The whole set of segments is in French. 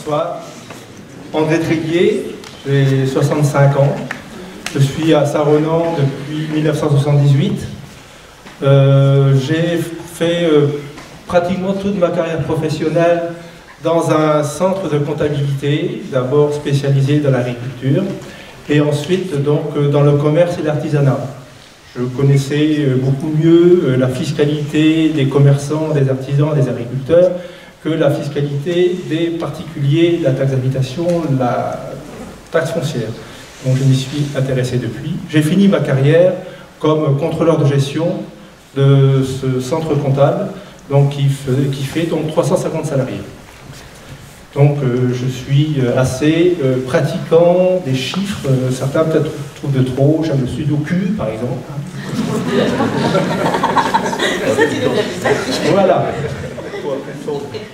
Bonsoir. André Tréguier, j'ai 65 ans. Je suis à Saint-Ronan depuis 1978. J'ai fait pratiquement toute ma carrière professionnelle dans un centre de comptabilité, d'abord spécialisé dans l'agriculture, et ensuite donc dans le commerce et l'artisanat. Je connaissais beaucoup mieux la fiscalité des commerçants, des artisans, des agriculteurs, que la fiscalité des particuliers, la taxe d'habitation, la taxe foncière. Donc je m'y suis intéressé depuis. J'ai fini ma carrière comme contrôleur de gestion de ce centre comptable, donc qui fait donc 350 salariés. Donc je suis assez pratiquant des chiffres, certains peut-être trouvent de trop, j'aime le sudoku par exemple. Voilà.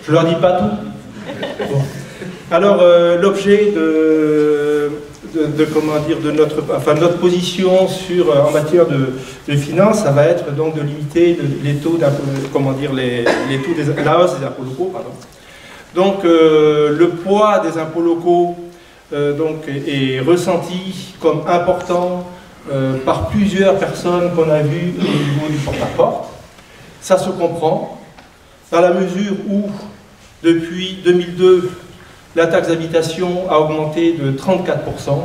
Je leur dis pas tout. Bon. Alors l'objet de notre position en matière de finances, ça va être donc de limiter les taux la hausse des impôts locaux, pardon. Donc le poids des impôts locaux est ressenti comme important par plusieurs personnes qu'on a vues au niveau du porte-à-porte. Ça se comprend dans la mesure où depuis 2002 la taxe d'habitation a augmenté de 34%,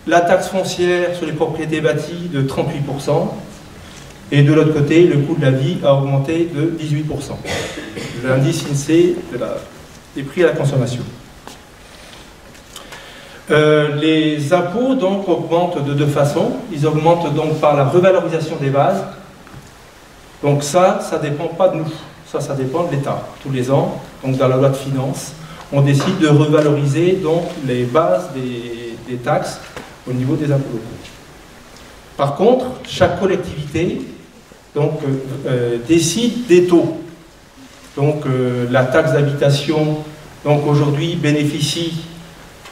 la taxe foncière sur les propriétés bâties de 38%, et de l'autre côté, le coût de la vie a augmenté de 18%. L'indice INSEE des prix à la consommation. Les impôts donc augmentent de deux façons. Ils augmentent donc par la revalorisation des bases. Donc ça dépend pas de nous. Ça dépend de l'État. Tous les ans, donc dans la loi de finances, on décide de revaloriser donc les bases des taxes au niveau des impôts locaux. Par contre, chaque collectivité donc, décide des taux. Donc la taxe d'habitation aujourd'hui bénéficie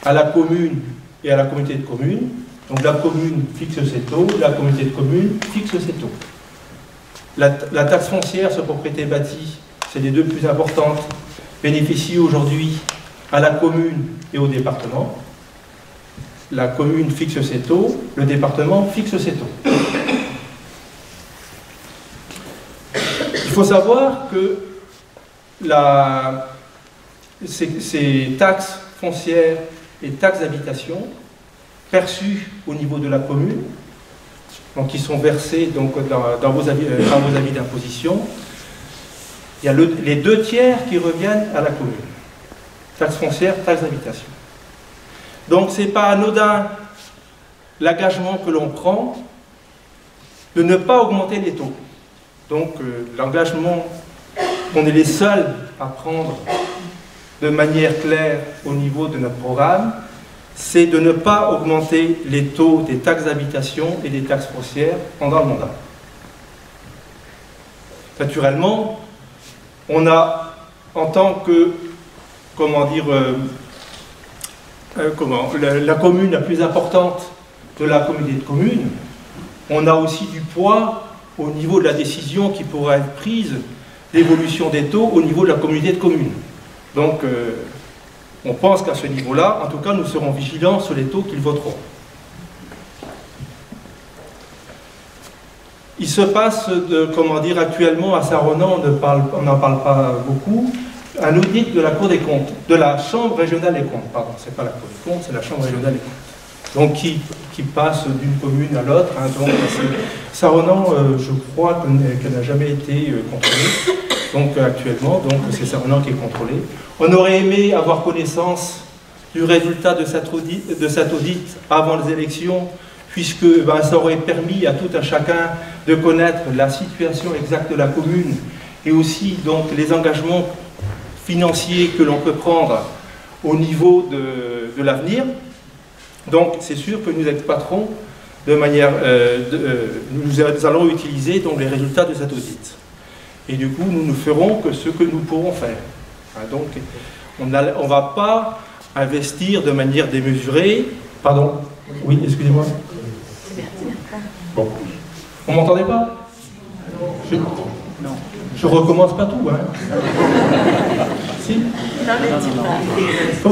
à la commune et à la communauté de communes. Donc la commune fixe ses taux, la communauté de communes fixe ses taux. La taxe foncière sur propriété bâtie, c'est les deux plus importantes, bénéficie aujourd'hui à la commune et au département. La commune fixe ses taux, le département fixe ses taux. Il faut savoir que ces taxes foncières et taxes d'habitation perçues au niveau de la commune, donc qui sont versées donc, dans vos avis d'imposition, il y a les deux tiers qui reviennent à la commune. Taxe foncière, taxe d'habitation. Donc ce n'est pas anodin l'engagement que l'on prend de ne pas augmenter les taux. Donc l'engagement qu'on est les seuls à prendre de manière claire au niveau de notre programme, c'est de ne pas augmenter les taux des taxes d'habitation et des taxes foncières pendant le mandat. Naturellement, on a, en tant que, la commune la plus importante de la communauté de communes, on a aussi du poids au niveau de la décision qui pourra être prise d'évolution des taux au niveau de la communauté de communes. Donc, on pense qu'à ce niveau-là, en tout cas, nous serons vigilants sur les taux qu'ils voteront. Il se passe, actuellement à Saint-Ronan, on n'en parle pas beaucoup, un audit de la Cour des comptes, de la Chambre régionale des comptes, pardon, c'est pas la Cour des comptes, c'est la Chambre régionale des comptes. Donc, qui passe d'une commune à l'autre. Hein, Saint-Ronan, je crois qu'elle n'a jamais été contrôlée. Donc actuellement, c'est Saint-Ronan qui est contrôlé. On aurait aimé avoir connaissance du résultat de cet audit avant les élections, puisque ça aurait permis à tout un chacun de connaître la situation exacte de la commune et aussi donc les engagements financiers que l'on peut prendre au niveau de l'avenir. Donc c'est sûr que nous exploiterons de manière, nous allons utiliser donc les résultats de cet audit. Et du coup, nous ne ferons que ce que nous pourrons faire. Donc, on ne va pas investir de manière démesurée. Pardon? Oui, excusez-moi. Bon. On m'entendait pas? Non. Je recommence pas tout, hein. Si. Oh.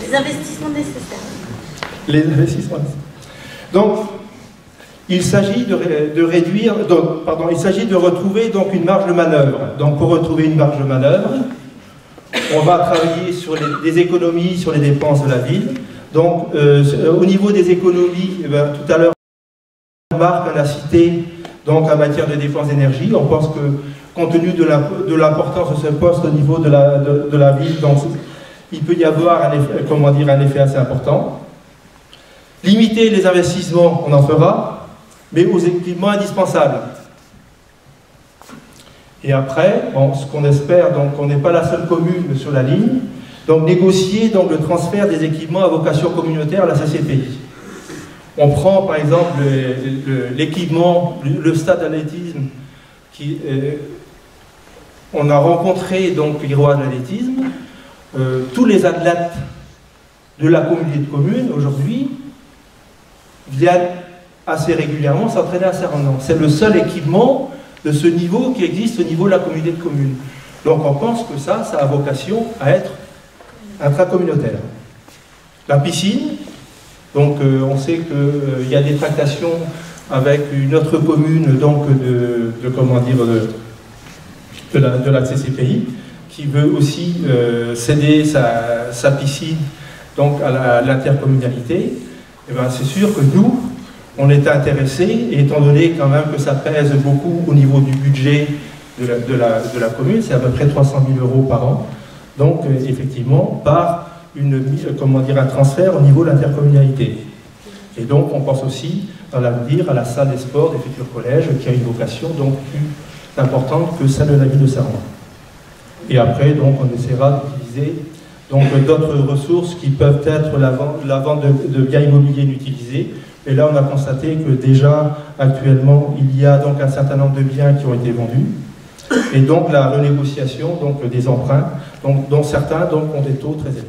Les investissements nécessaires. Les investissements nécessaires. Donc, il s'agit de réduire, il s'agit de retrouver donc une marge de manœuvre. Donc, pour retrouver une marge de manœuvre, on va travailler sur des économies sur les dépenses de la ville. Donc, au niveau des économies, tout à l'heure, Marc en a cité donc, en matière de dépenses d'énergie. On pense que, compte tenu de l'importance de ce poste au niveau de la ville, donc, il peut y avoir un effet assez important. Limiter les investissements, on en fera, mais aux équipements indispensables. Et après, bon, ce qu'on espère, donc on n'est pas la seule commune sur la ligne, donc négocier donc, le transfert des équipements à vocation communautaire à la CCPI. On prend par exemple l'équipement, le stade d'athlétisme, on a rencontré donc les rois de l'athlétisme, tous les athlètes de la communauté de communes aujourd'hui viennent assez régulièrement s'entraîner à Saint-Ronan. C'est le seul équipement de ce niveau qui existe au niveau de la communauté de communes. Donc on pense que ça a vocation à être intracommunautaire. La piscine, donc on sait qu'il y a des tractations avec une autre commune donc de la CCPI qui veut aussi céder sa piscine donc à l'intercommunalité. Et bien c'est sûr que nous, on est intéressés, et étant donné quand même que ça pèse beaucoup au niveau du budget de la commune, c'est à peu près 300 000 € par an, donc effectivement par un transfert au niveau de l'intercommunalité. Et donc on pense aussi dans l'avenir à la salle des sports des futurs collèges qui a une vocation donc plus importante que celle de la ville de Saint-Ronan. Et après donc on essaiera d'utiliser donc d'autres ressources qui peuvent être la vente de biens immobiliers inutilisés. Et là, on a constaté que déjà, actuellement, il y a donc un certain nombre de biens qui ont été vendus. Et donc la renégociation donc, des emprunts, dont certains donc, ont des taux très élevés.